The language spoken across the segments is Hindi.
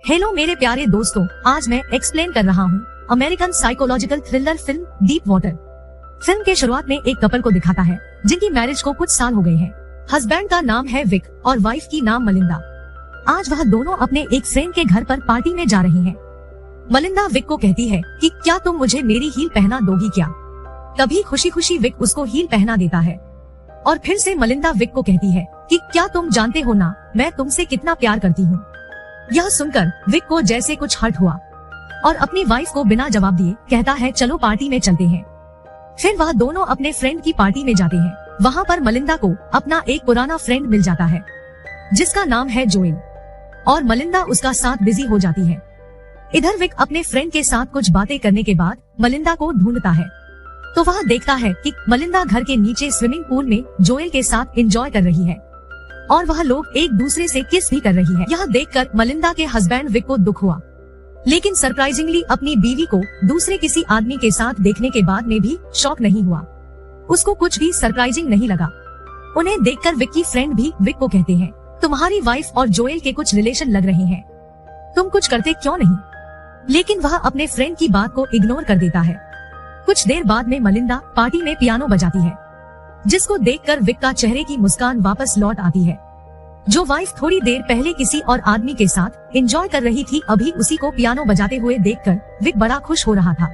हेलो मेरे प्यारे दोस्तों, आज मैं एक्सप्लेन कर रहा हूँ American psychological thriller film deep water. Film के शुरुआत में एक कपल को दिखाता है जिनकी मैरिज को कुछ साल हो गए हैं। हस्बैंड का नाम है विक और वाइफ की नाम मलिंदा। आज वह दोनों अपने एक फ्रेंड के घर पर पार्टी में जा रही हैं। मलिंदा विक को कहती है कि क्या तुम मुझे मेरी हील पहना दोगी क्या। तभी खुशी खुशी विक उसको हील पहना देता है और फिर से मलिंदा विक को कहती है कि क्या तुम जानते हो ना, मैं तुमसे कितना प्यार करती हूँ। यह सुनकर विक को जैसे कुछ हर्ट हुआ और अपनी वाइफ को बिना जवाब दिए कहता है चलो पार्टी में चलते हैं। फिर वह दोनों अपने फ्रेंड की पार्टी में जाते हैं। वहाँ पर मलिंदा को अपना एक पुराना फ्रेंड मिल जाता है जिसका नाम है जोएल और मलिंदा उसका साथ बिजी हो जाती है। इधर विक अपने फ्रेंड के साथ कुछ बातें करने के बाद मलिंदा को ढूंढता है तो वह देखता है कि मलिंदा घर के नीचे स्विमिंग पूल में जोएल के साथ एंजॉय कर रही है और वह लोग एक दूसरे से किस भी कर रही है। यह देखकर मलिंदा के हस्बैंड विक को दुख हुआ, लेकिन सरप्राइजिंगली अपनी बीवी को दूसरे किसी आदमी के साथ देखने के बाद में भी शॉक नहीं हुआ। उसको कुछ भी सरप्राइजिंग नहीं लगा। उन्हें देखकर विक की फ्रेंड भी विक को कहते हैं तुम्हारी वाइफ और जोएल के कुछ रिलेशन लग रहे हैं, तुम कुछ करते क्यों नहीं। लेकिन वह अपने फ्रेंड की बात को इग्नोर कर देता है। कुछ देर बाद में मलिंदा पार्टी में पियानो बजाती है जिसको देखकर विक का चेहरे की मुस्कान वापस लौट आती है। जो वाइफ थोड़ी देर पहले किसी और आदमी के साथ एंजॉय कर रही थी, अभी उसी को पियानो बजाते हुए देखकर विक बड़ा खुश हो रहा था।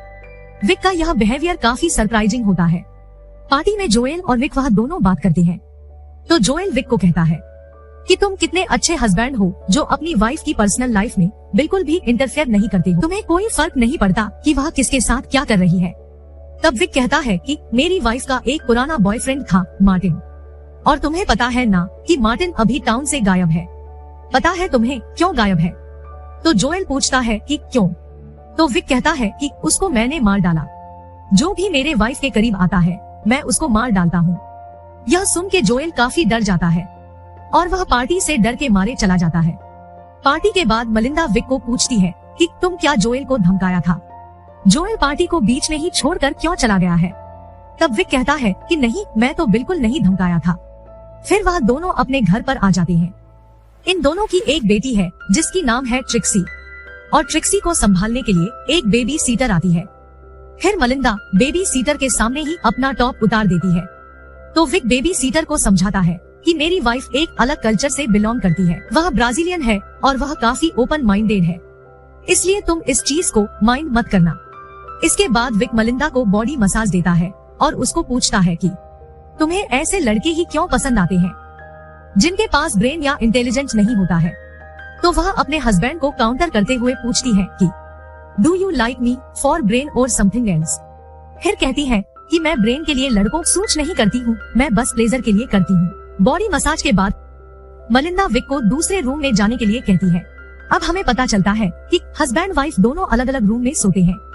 विक का यह बिहेवियर काफी सरप्राइजिंग होता है। पार्टी में जोएल और विक वह दोनों बात करते हैं तो जोएल विक को कहता है कि तुम कितने अच्छे हस्बैंड हो जो अपनी वाइफ की पर्सनल लाइफ में बिल्कुल भी इंटरफेयर नहीं करते हो। तुम्हें कोई फर्क नहीं पड़ता कि वह किसके साथ क्या कर रही है। तब विक कहता है कि मेरी वाइफ का एक पुराना बॉयफ्रेंड था मार्टिन, और तुम्हें पता है ना कि मार्टिन अभी टाउन से गायब है। पता है तुम्हें क्यों गायब है। तो जोएल पूछता है कि क्यों। तो विक कहता है कि उसको मैंने मार डाला। जो भी मेरे वाइफ के करीब आता है मैं उसको मार डालता हूँ। यह सुन के जोएल काफी डर जाता है और वह पार्टी से डर के मारे चला जाता है। पार्टी के बाद मलिंदा विक को पूछती है कि तुम क्या जोएल को धमकाया था। जोएल पार्टी को बीच में ही छोड़कर क्यों चला गया है। तब विक कहता है कि नहीं, मैं तो बिल्कुल नहीं धमकाया था। फिर वह दोनों अपने घर पर आ जाते हैं। इन दोनों की एक बेटी है जिसकी नाम है ट्रिक्सी और ट्रिक्सी को संभालने के लिए एक बेबी सीटर आती है। फिर मलिंदा बेबी सीटर के सामने ही अपना टॉप उतार देती है तो विक बेबी सीटर को समझाता है कि मेरी वाइफ एक अलग कल्चर से बिलोंग करती है। वह ब्राजीलियन है और वह काफी ओपन माइंडेड है, इसलिए तुम इस चीज को माइंड मत करना। इसके बाद विक मलिंदा को बॉडी मसाज देता है और उसको पूछता है कि तुम्हें ऐसे लड़के ही क्यों पसंद आते हैं जिनके पास ब्रेन या इंटेलिजेंस नहीं होता है। तो वह अपने हस्बैंड को काउंटर करते हुए पूछती है कि do you like me for brain और समथिंग एल्स। फिर कहती है कि मैं ब्रेन के लिए लड़कों सूच नहीं करती हूँ, मैं बस प्लेजर के लिए करती हूँ। बॉडी मसाज के बाद मलिंदा विक को दूसरे रूम में जाने के लिए कहती है। अब हमें पता चलता है कि हस्बैंड वाइफ दोनों अलग अलग रूम में सोते हैं।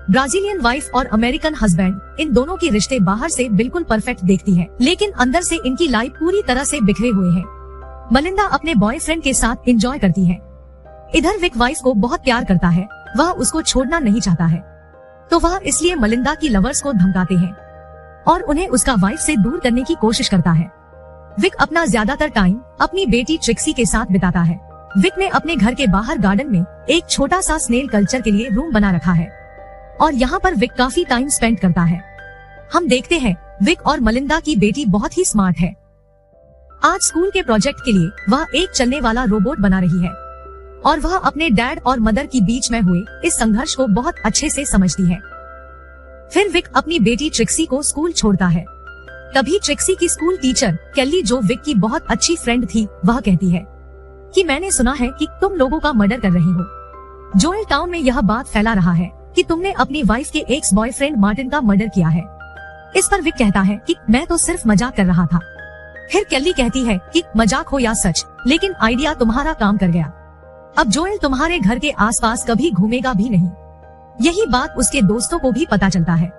ब्राजीलियन वाइफ और अमेरिकन हस्बैंड, इन दोनों के रिश्ते बाहर से बिल्कुल परफेक्ट देखती है, लेकिन अंदर से इनकी लाइफ पूरी तरह से बिखरे हुए हैं। मलिंदा अपने बॉयफ्रेंड के साथ एंजॉय करती है। इधर विक वाइफ को बहुत प्यार करता है, वह उसको छोड़ना नहीं चाहता है, तो वह इसलिए मलिंदा की लवर्स को धमकाते हैं और उन्हें उसका वाइफ से दूर करने की कोशिश करता है। विक अपना ज्यादातर टाइम अपनी बेटी ट्रिक्सी के साथ बिताता है। विक ने अपने घर के बाहर गार्डन में एक छोटा सा स्नेल कल्चर के लिए रूम बना रखा है और यहाँ पर विक काफी टाइम स्पेंड करता है। हम देखते हैं विक और मलिंदा की बेटी बहुत ही स्मार्ट है। आज स्कूल के प्रोजेक्ट के लिए वह एक चलने वाला रोबोट बना रही है और वह अपने डैड और मदर की बीच में हुए इस संघर्ष को बहुत अच्छे से समझती है। फिर विक अपनी बेटी ट्रिक्सी को स्कूल छोड़ता है। तभी ट्रिक्सी की स्कूल टीचर केली, जो विक की बहुत अच्छी फ्रेंड थी, वह कहती है कि मैंने सुना है कि तुम लोगों का मर्डर कर रही हो। जोएल टाउन में यह बात फैला रहा है कि तुमने अपनी वाइफ के एक्स बॉयफ्रेंड मार्टिन का मर्डर किया है। इस पर विक कहता है कि मैं तो सिर्फ मजाक कर रहा था। फिर केली कहती है कि मजाक हो या सच, लेकिन आइडिया तुम्हारा काम कर गया। अब जोएल तुम्हारे घर के आसपास कभी घूमेगा भी नहीं। यही बात उसके दोस्तों को भी पता चलता है।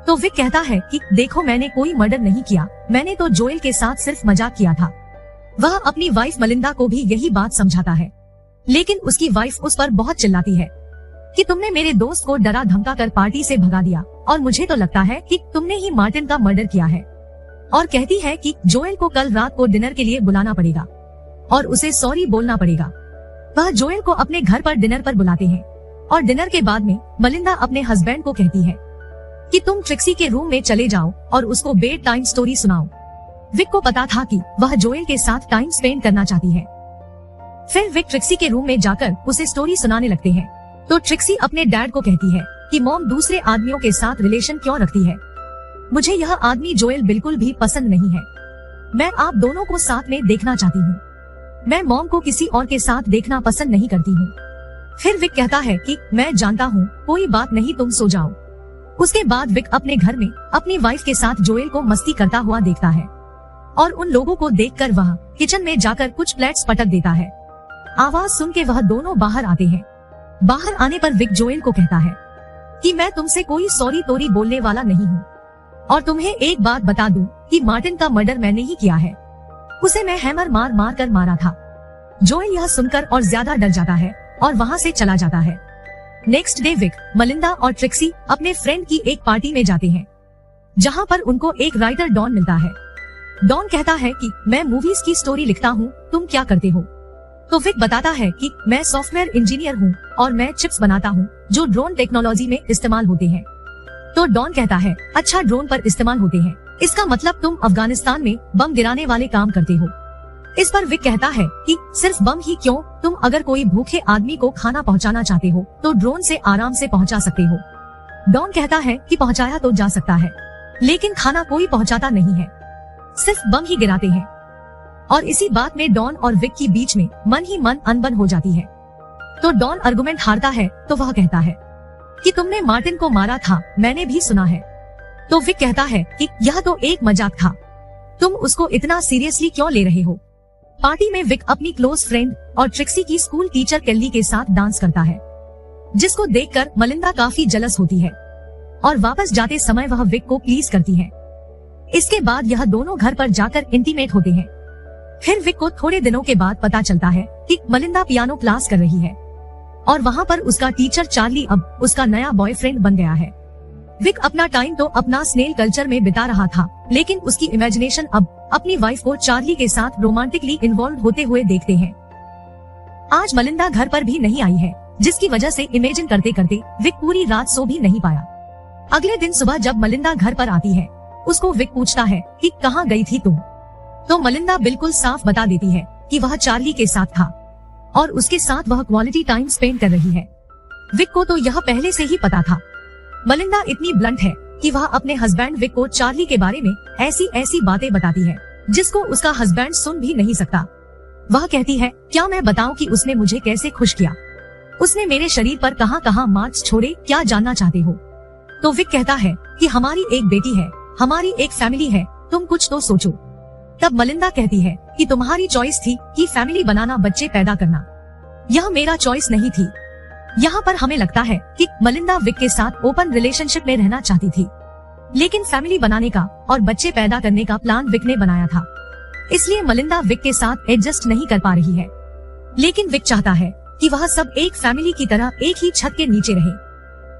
तो विक कहता है कि देखो, मैंने कोई मर्डर नहीं किया, मैंने तो जोएल के साथ सिर्फ मजाक किया था। वह अपनी वाइफ मलिंदा को भी यही बात समझाता है, लेकिन उसकी वाइफ उस पर बहुत चिल्लाती है कि तुमने मेरे दोस्त को डरा धमका कर पार्टी से भगा दिया और मुझे तो लगता है कि तुमने ही मार्टिन का मर्डर किया है। और कहती है कि जोएल को कल रात को डिनर के लिए बुलाना पड़ेगा और उसे सॉरी बोलना पड़ेगा। वह जोएल को अपने घर पर डिनर पर बुलाते हैं और डिनर के बाद में मलिंदा अपने हस्बैंड को कहती है कि तुम ट्रिक्सी के रूम में चले जाओ और उसको बेड टाइम स्टोरी सुनाओ। विक को पता था कि वह जोएल के साथ टाइम स्पेंड करना चाहती है। फिर विक ट्रिक्सी के रूम में जाकर उसे स्टोरी सुनाने लगते हैं। तो ट्रिक्सी अपने डैड को कहती है कि मॉम दूसरे आदमियों के साथ रिलेशन क्यों रखती है, मुझे यह आदमी जोएल बिल्कुल भी पसंद नहीं है, मैं आप दोनों को साथ में देखना चाहती हूँ, मैं मॉम को किसी और के साथ देखना पसंद नहीं करती हूँ। फिर विक कहता है कि मैं जानता हूँ, कोई बात नहीं, तुम सो जाओ। उसके बाद विक अपने घर में अपनी वाइफ के साथ जोएल को मस्ती करता हुआ देखता है और उन लोगों को देखकर वह किचन में जाकर कुछ प्लेट्स पटक देता है। आवाज सुन के वह दोनों बाहर आते हैं। बाहर आने पर विक जोएल को कहता है कि मैं तुमसे कोई सॉरी तोरी बोलने वाला नहीं हूँ और तुम्हें एक बात बता दूं कि मार्टिन का मर्डर मैंने ही किया है, उसे मैं हैमर मार मार कर मारा था। जोएल यह सुनकर और ज्यादा डर जाता है और वहाँ से चला जाता है। नेक्स्ट डे विक, मलिंदा और ट्रिक्सी अपने फ्रेंड की एक पार्टी में जाते हैं जहाँ पर उनको एक राइटर डॉन मिलता है। डॉन कहता है कि मैं मूवीज की स्टोरी लिखता हूँ, तुम क्या करते हो? तो विक बताता है कि मैं सॉफ्टवेयर इंजीनियर हूँ और मैं चिप्स बनाता हूँ जो ड्रोन टेक्नोलॉजी में इस्तेमाल होते हैं। तो डॉन कहता है अच्छा, ड्रोन पर इस्तेमाल होते हैं, इसका मतलब तुम अफगानिस्तान में बम गिराने वाले काम करते हो। इस पर विक कहता है कि सिर्फ बम ही क्यों, तुम अगर कोई भूखे आदमी को खाना पहुंचाना चाहते हो तो ड्रोन से आराम से पहुंचा सकते हो। डॉन कहता है कि पहुंचाया तो जा सकता है, लेकिन खाना कोई पहुंचाता नहीं है, सिर्फ बम ही गिराते हैं। और इसी बात में डॉन और विक के बीच में मन ही मन अनबन हो जाती है। तो डॉन आर्गुमेंट हारता है तो वह कहता है कि तुमने मार्टिन को मारा था, मैंने भी सुना है। तो विक कहता है कि यह तो एक मजाक था, तुम उसको इतना सीरियसली क्यों ले रहे हो। पार्टी में विक अपनी क्लोज फ्रेंड और ट्रिक्सी की स्कूल टीचर केल्ली के साथ डांस करता है, जिसको देखकर मलिंदा काफी जलस होती है और वापस जाते समय वह विक को प्लीज करती है। इसके बाद यह दोनों घर पर जाकर इंटीमेट होते हैं। फिर विक को थोड़े दिनों के बाद पता चलता है कि मलिंदा पियानो क्लास कर रही है और वहाँ पर उसका टीचर चार्ली अब उसका नया बॉयफ्रेंड बन गया है। विक अपना टाइम तो अपना स्नेल कल्चर में बिता रहा था, लेकिन उसकी इमेजिनेशन अब अपनी वाइफ को चार्ली के साथ रोमांटिकली इन्वॉल्व होते हुए देखते हैं। आज मलिंदा घर पर भी नहीं आई है, जिसकी वजह से इमेजिन करते करते विक पूरी रात सो भी नहीं पाया। अगले दिन सुबह जब मलिंदा घर पर आती है, उसको विक पूछता है कि कहाँ गई थी तुम? तो मलिंदा बिल्कुल साफ बता देती है कि वह चार्ली के साथ था और उसके साथ वह क्वालिटी टाइम स्पेंड कर रही है। विक को तो यह पहले से ही पता था। मलिंदा इतनी ब्लंट है कि वह अपने हस्बैंड विक को चार्ली के बारे में ऐसी ऐसी बातें बताती है जिसको उसका हस्बैंड सुन भी नहीं सकता। वह कहती है, क्या मैं बताऊं कि उसने मुझे कैसे खुश किया, उसने मेरे शरीर पर कहां कहां मार्क्स छोड़े, क्या जानना चाहते हो? तो विक कहता है कि हमारी एक बेटी है, हमारी एक फैमिली है, तुम कुछ तो सोचो। तब मलिंदा कहती है कि तुम्हारी चॉइस थी कि फैमिली बनाना, बच्चे पैदा करना, यह मेरा चॉइस नहीं थी। यहाँ पर हमें लगता है कि मलिंदा विक के साथ ओपन रिलेशनशिप में रहना चाहती थी, लेकिन फैमिली बनाने का और बच्चे पैदा करने का प्लान विक ने बनाया था, इसलिए मलिंदा विक के साथ एडजस्ट नहीं कर पा रही है। लेकिन विक चाहता है कि वह सब एक फैमिली की तरह एक ही छत के नीचे रहे,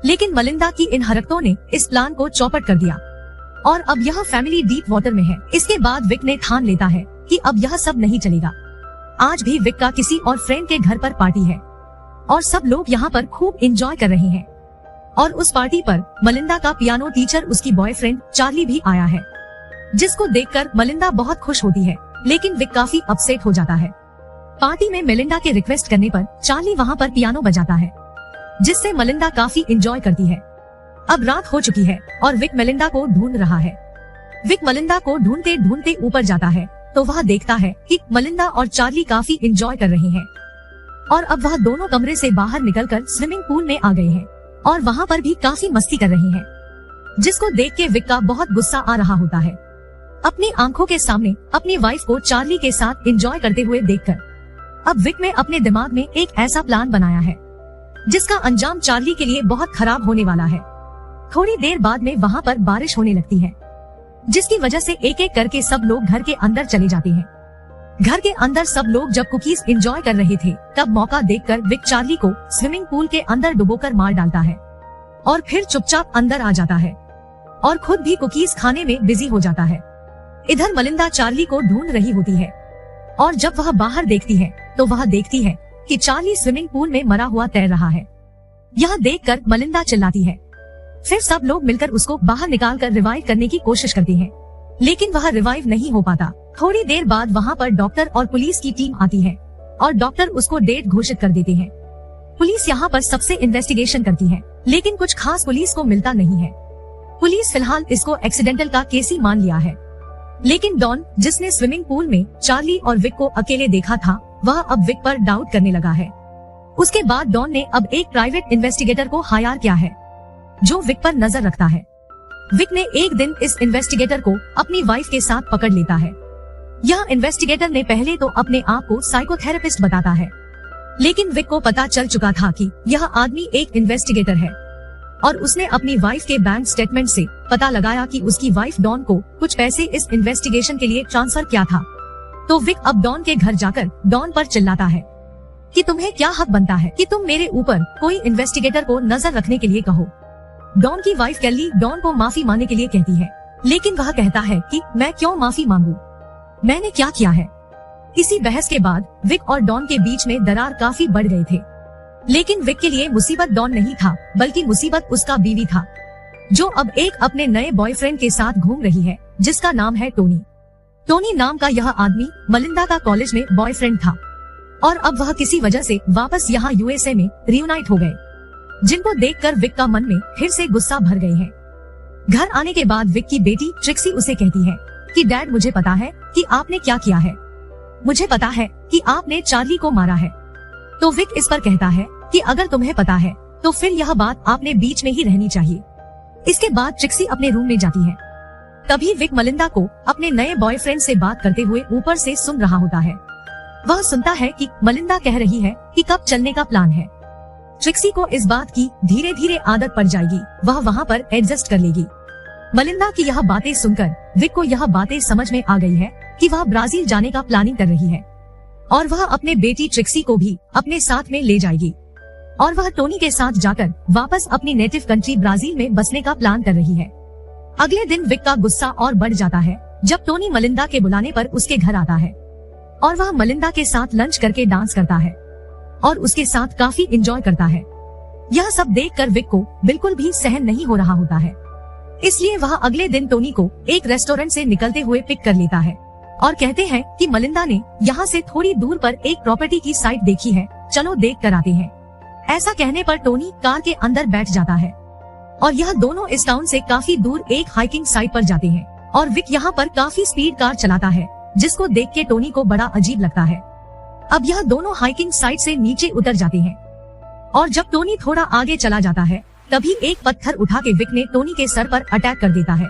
लेकिन मलिंदा की इन हरकतों ने इस प्लान को चौपट कर दिया और अब यह फैमिली डीप वाटर में है। इसके बाद विक ने ठान लेता है कि अब यह सब नहीं चलेगा। आज भी विक का किसी और फ्रेंड के घर पर पार्टी है और सब लोग यहाँ पर खूब एंजॉय कर रहे हैं और उस पार्टी पर मलिंदा का पियानो टीचर, उसकी बॉयफ्रेंड चार्ली भी आया है, जिसको देखकर मलिंदा बहुत खुश होती है, लेकिन विक काफी अपसेट हो जाता है। पार्टी में मेलिंडा के रिक्वेस्ट करने पर चार्ली वहाँ पर पियानो बजाता है, जिससे मलिंदा काफी एंजॉय करती है। अब रात हो चुकी है और विक मेलिंडा को ढूंढ रहा है। विक मलिंदा को ढूंढते ढूंढते ऊपर जाता है तो वह देखता है कि मलिंदा और चार्ली काफी एंजॉय कर रहे हैं और अब वह दोनों कमरे से बाहर निकलकर स्विमिंग पूल में आ गए हैं और वहाँ पर भी काफी मस्ती कर रहे हैं, जिसको देख के विक का बहुत गुस्सा आ रहा होता है। अपनी आंखों के सामने अपनी वाइफ को चार्ली के साथ एंजॉय करते हुए देखकर अब विक ने अपने दिमाग में एक ऐसा प्लान बनाया है जिसका अंजाम चार्ली के लिए बहुत खराब होने वाला है। थोड़ी देर बाद में वहाँ पर बारिश होने लगती है, जिसकी वजह से एक एक करके सब लोग घर के अंदर चले जाते हैं। घर के अंदर सब लोग जब कुकीज एंजॉय कर रहे थे, तब मौका देखकर विक चार्ली को स्विमिंग पूल के अंदर डुबोकर मार डालता है और फिर चुपचाप अंदर आ जाता है और खुद भी कुकीज खाने में बिजी हो जाता है। इधर मलिंदा चार्ली को ढूंढ रही होती है और जब वह बाहर देखती है तो वह देखती है कि चार्ली स्विमिंग पूल में मरा हुआ तैर रहा है। यह देखकर मलिंदा चिल्लाती है। फिर सब लोग मिलकर उसको बाहर निकालकर रिवाइव करने की कोशिश करते हैं, लेकिन वह रिवाइव नहीं हो पाता। थोड़ी देर बाद वहाँ पर डॉक्टर और पुलिस की टीम आती है और डॉक्टर उसको डेड घोषित कर देते हैं। पुलिस यहाँ पर सबसे इन्वेस्टिगेशन करती है, लेकिन कुछ खास पुलिस को मिलता नहीं है। पुलिस फिलहाल इसको एक्सीडेंटल का केस ही मान लिया है। लेकिन डॉन, जिसने स्विमिंग पूल में चार्ली और विक को अकेले देखा था, वह अब विक पर डाउट करने लगा है। उसके बाद डॉन ने अब एक प्राइवेट इन्वेस्टिगेटर को हायर किया है, जो विक पर नजर रखता है। विक ने एक दिन इस इन्वेस्टिगेटर को अपनी वाइफ के साथ पकड़ लेता है। यह इन्वेस्टिगेटर ने पहले तो अपने आप को साइकोथेरेपिस्ट बताता है, लेकिन विक को पता चल चुका था कि यह आदमी एक इन्वेस्टिगेटर है और उसने अपनी वाइफ के बैंक स्टेटमेंट से पता लगाया कि उसकी वाइफ डॉन को कुछ पैसे इस इन्वेस्टिगेशन के लिए ट्रांसफर किया था। तो विक अब डॉन के घर जाकर डॉन पर चिल्लाता है कि तुम्हें क्या हक बनता है कि तुम मेरे ऊपर कोई इन्वेस्टिगेटर को नजर रखने के लिए कहो। डॉन की वाइफ कैली डॉन को माफी मांगने के लिए कहती है, लेकिन वह कहता है कि मैं क्यों माफी मांगू, मैंने क्या किया है। इसी बहस के बाद विक और डॉन के बीच में दरार काफी बढ़ गए थे। लेकिन विक के लिए मुसीबत डॉन नहीं था, बल्कि मुसीबत उसका बीवी था, जो अब एक अपने नए बॉयफ्रेंड के साथ घूम रही है, जिसका नाम है टोनी। टोनी नाम का यह आदमी मलिंदा का कॉलेज में बॉयफ्रेंड था और अब वह किसी वजह से वापस यहाँ यूएसए में रियूनाइट हो गए, जिनको देखकर विक का मन में फिर से गुस्सा भर गए हैं। घर आने के बाद विक की बेटी ट्रिक्सी उसे कहती है कि डैड, मुझे पता है कि आपने क्या किया है, मुझे पता है कि आपने चार्ली को मारा है। तो विक इस पर कहता है कि अगर तुम्हें पता है तो फिर यह बात आपने बीच में ही रहनी चाहिए। इसके बाद ट्रिक्सी अपने रूम में जाती है। तभी विक मलिंदा को अपने नए बॉयफ्रेंड से बात करते हुए ऊपर से सुन रहा होता है। वह सुनता है कि मलिंदा कह रही है कि कब चलने का प्लान है। ट्रिक्सी को इस बात की धीरे धीरे आदत पड़ जाएगी, वह वहाँ पर एडजस्ट कर लेगी। मलिंदा की यह बातें सुनकर विक को यह बातें समझ में आ गई है कि वह ब्राजील जाने का प्लानिंग कर रही है और वह अपने बेटी ट्रिक्सी को भी अपने साथ में ले जाएगी और वह टोनी के साथ जाकर वापस अपनी नेटिव कंट्री ब्राजील में बसने का प्लान कर रही है। अगले दिन विक का गुस्सा और बढ़ जाता है जब टोनी मलिंदा के बुलाने पर उसके घर आता है और वह मलिंदा के साथ लंच करके डांस करता है और उसके साथ काफी एंजॉय करता है। यह सब देखकर विक को बिल्कुल भी सहन नहीं हो रहा होता है, इसलिए वह अगले दिन टोनी को एक रेस्टोरेंट से निकलते हुए पिक कर लेता है और कहते हैं कि मलिंदा ने यहाँ से थोड़ी दूर पर एक प्रॉपर्टी की साइट देखी है, चलो देख कर आते हैं। ऐसा कहने पर टोनी कार के अंदर बैठ जाता है और यह दोनों इस टाउन से काफी दूर एक हाइकिंग साइट पर जाते हैं और विक यहाँ पर काफी स्पीड कार चलाता है, जिसको देख के टोनी को बड़ा अजीब लगता है। अब यह दोनों हाइकिंग साइट से नीचे उतर जाते हैं और जब टोनी थोड़ा आगे चला जाता है तभी एक पत्थर उठा के विक ने टोनी के सर पर अटैक कर देता है,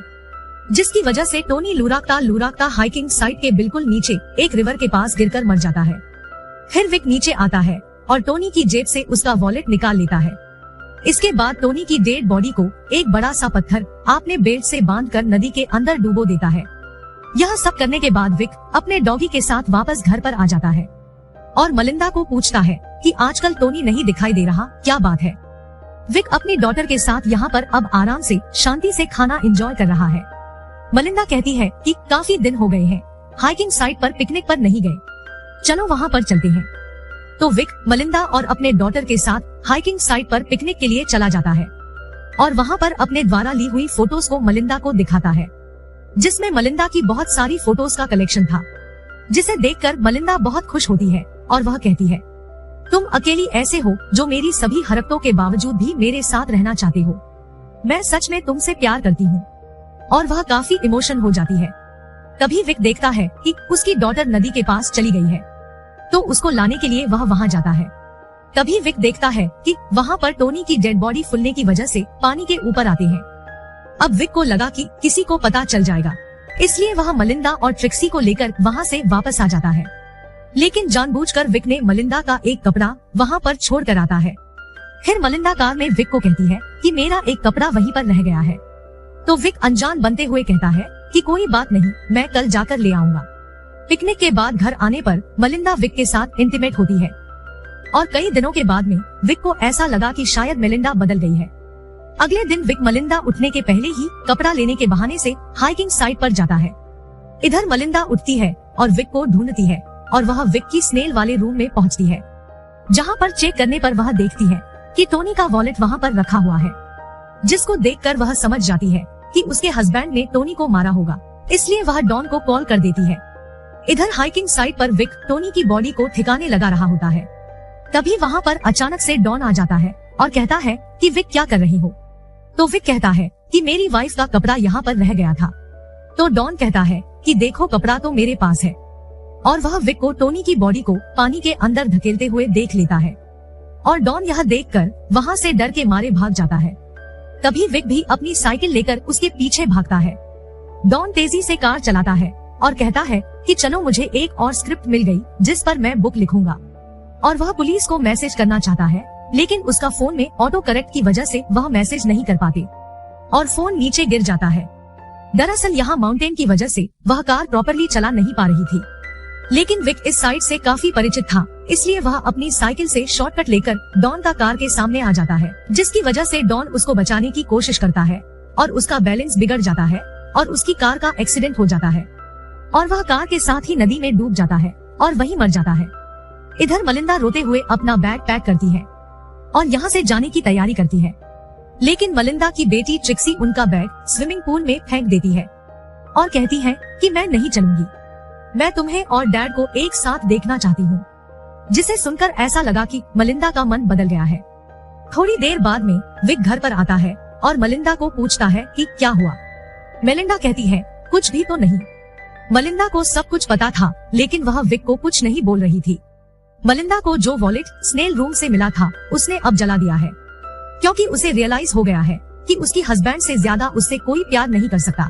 जिसकी वजह से टोनी लुराकता हाइकिंग साइट के बिल्कुल नीचे एक रिवर के पास गिरकर मर जाता है। फिर विक नीचे आता है और टोनी की जेब से उसका वॉलेट निकाल लेता है। इसके बाद टोनी की डेड बॉडी को एक बड़ा सा पत्थर आपने बेल्ट से बांधकर नदी के अंदर डुबो देता है। यह सब करने के बाद विक अपने डॉगी के साथ वापस घर पर आ जाता है और मलिंदा को पूछता है कि आजकल टोनी नहीं दिखाई दे रहा, क्या बात है। विक अपनी डॉटर के साथ यहाँ पर अब आराम से शांति से खाना एंजॉय कर रहा है। मलिंदा कहती है कि काफी दिन हो गए हैं, हाइकिंग साइट पर पिकनिक पर नहीं गए, चलो वहाँ पर चलते हैं। तो विक मलिंदा और अपने डॉटर के साथ हाइकिंग साइट पर पिकनिक के लिए चला जाता है और वहाँ पर अपने द्वारा ली हुई फोटोज को मलिंदा को दिखाता है, जिसमें मलिंदा की बहुत सारी फोटोज का कलेक्शन था, जिसे देखकर मलिंदा बहुत खुश होती है और वह कहती है, तुम अकेली ऐसे हो जो मेरी सभी हरकतों के बावजूद भी मेरे साथ रहना चाहते हो, मैं सच में तुमसे प्यार करती हूँ। और वह काफी इमोशन हो जाती है। तभी विक देखता है कि उसकी डॉटर नदी के पास चली गई है, तो उसको लाने के लिए वह वहाँ जाता है। तभी विक देखता है कि वहाँ पर टोनी की डेड बॉडी फूलने की वजह से पानी के ऊपर आते हैं। अब विक को लगा कि किसी को पता चल जाएगा, इसलिए वह मलिंदा और ट्रिक्सी को लेकर वहाँ से वापस आ जाता है। लेकिन जानबूझकर विक ने मलिंदा का एक कपड़ा वहाँ पर छोड़ कर आता है। फिर मलिंदा कार में विक को कहती है कि मेरा एक कपड़ा वहीं पर रह गया है। तो विक अनजान बनते हुए कहता है कि कोई बात नहीं, मैं कल जाकर ले आऊंगा। पिकनिक के बाद घर आने पर मलिंदा विक के साथ इंटीमेट होती है और कई दिनों के बाद में विक को ऐसा लगा कि शायद मेलिंडा बदल गई है। अगले दिन विक मलिंदा उठने के पहले ही कपड़ा लेने के बहाने से हाइकिंग साइट पर जाता है। इधर मलिंदा उठती है और विक को ढूंढती है और वह विक की स्नेल वाले रूम में पहुंचती है। जहाँ पर चेक करने पर वह देखती है कि टोनी का वॉलेट वहाँ पर रखा हुआ है, जिसको देखकर वह समझ जाती है कि उसके हस्बैंड ने टोनी को मारा होगा, इसलिए वह डॉन को कॉल कर देती है। इधर हाइकिंग साइट पर विक टोनी की बॉडी को ठिकाने लगा रहा होता है। तभी वहाँ पर अचानक से डॉन आ जाता है और कहता है कि विक क्या कर रही हो। तो विक कहता है कि मेरी वाइफ का कपड़ा यहाँ पर रह गया था। तो डॉन कहता है कि देखो कपड़ा तो मेरे पास है, और वह विक को टोनी की बॉडी को पानी के अंदर धकेलते हुए देख लेता है और डॉन यह देखकर वहाँ से डर के मारे भाग जाता है। तभी विक भी अपनी साइकिल लेकर उसके पीछे भागता है। डॉन तेजी से कार चलाता है और कहता है कि चलो मुझे एक और स्क्रिप्ट मिल गई जिस पर मैं बुक लिखूंगा, और वह पुलिस को मैसेज करना चाहता है, लेकिन उसका फोन में ऑटो करेक्ट की वजह से वह मैसेज नहीं कर पाते और फोन नीचे गिर जाता है। दरअसल यहाँ माउंटेन की वजह से वह कार प्रॉपरली चला नहीं पा रही थी, लेकिन विक इस साइड से काफी परिचित था, इसलिए वह अपनी साइकिल से शॉर्टकट लेकर डॉन का कार के सामने आ जाता है, जिसकी वजह से डॉन उसको बचाने की कोशिश करता है और उसका बैलेंस बिगड़ जाता है और उसकी कार का एक्सीडेंट हो जाता है और वह कार के साथ ही नदी में डूब जाता है और वहीं मर जाता है। इधर मलिंदा रोते हुए अपना बैग पैक करती है और यहाँ से जाने की तैयारी करती है, लेकिन मलिंदा की बेटी ट्रिक्सी उनका बैग स्विमिंग पूल में फेंक देती है और कहती है कि मैं नहीं चलूंगी, मैं तुम्हें और डैड को एक साथ देखना चाहती हूँ। जिसे सुनकर ऐसा लगा कि मलिंदा का मन बदल गया है। थोड़ी देर बाद में विक घर पर आता है और मलिंदा को पूछता है कि क्या हुआ। मेलिंडा कहती है कुछ भी तो नहीं। मलिंदा को सब कुछ पता था, लेकिन वह विक को कुछ नहीं बोल रही थी। मलिंदा को जो वॉलेट स्नेल रूम से मिला था उसने अब जला दिया है, क्योंकि उसे रियलाइज हो गया है कि उसकी हस्बैंड से ज्यादा उससे कोई प्यार नहीं कर सकता,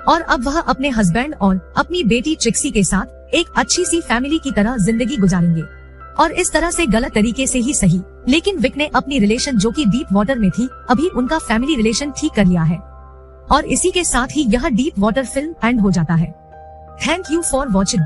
और अब वह अपने हस्बैंड और अपनी बेटी ट्रिक्सी के साथ एक अच्छी सी फैमिली की तरह जिंदगी गुजारेंगे। और इस तरह से गलत तरीके से ही सही, लेकिन विक ने अपनी रिलेशन जो कि डीप वाटर में थी, अभी उनका फैमिली रिलेशन ठीक कर लिया है। और इसी के साथ ही यह डीप वाटर फिल्म एंड हो जाता है। Thank you for watching.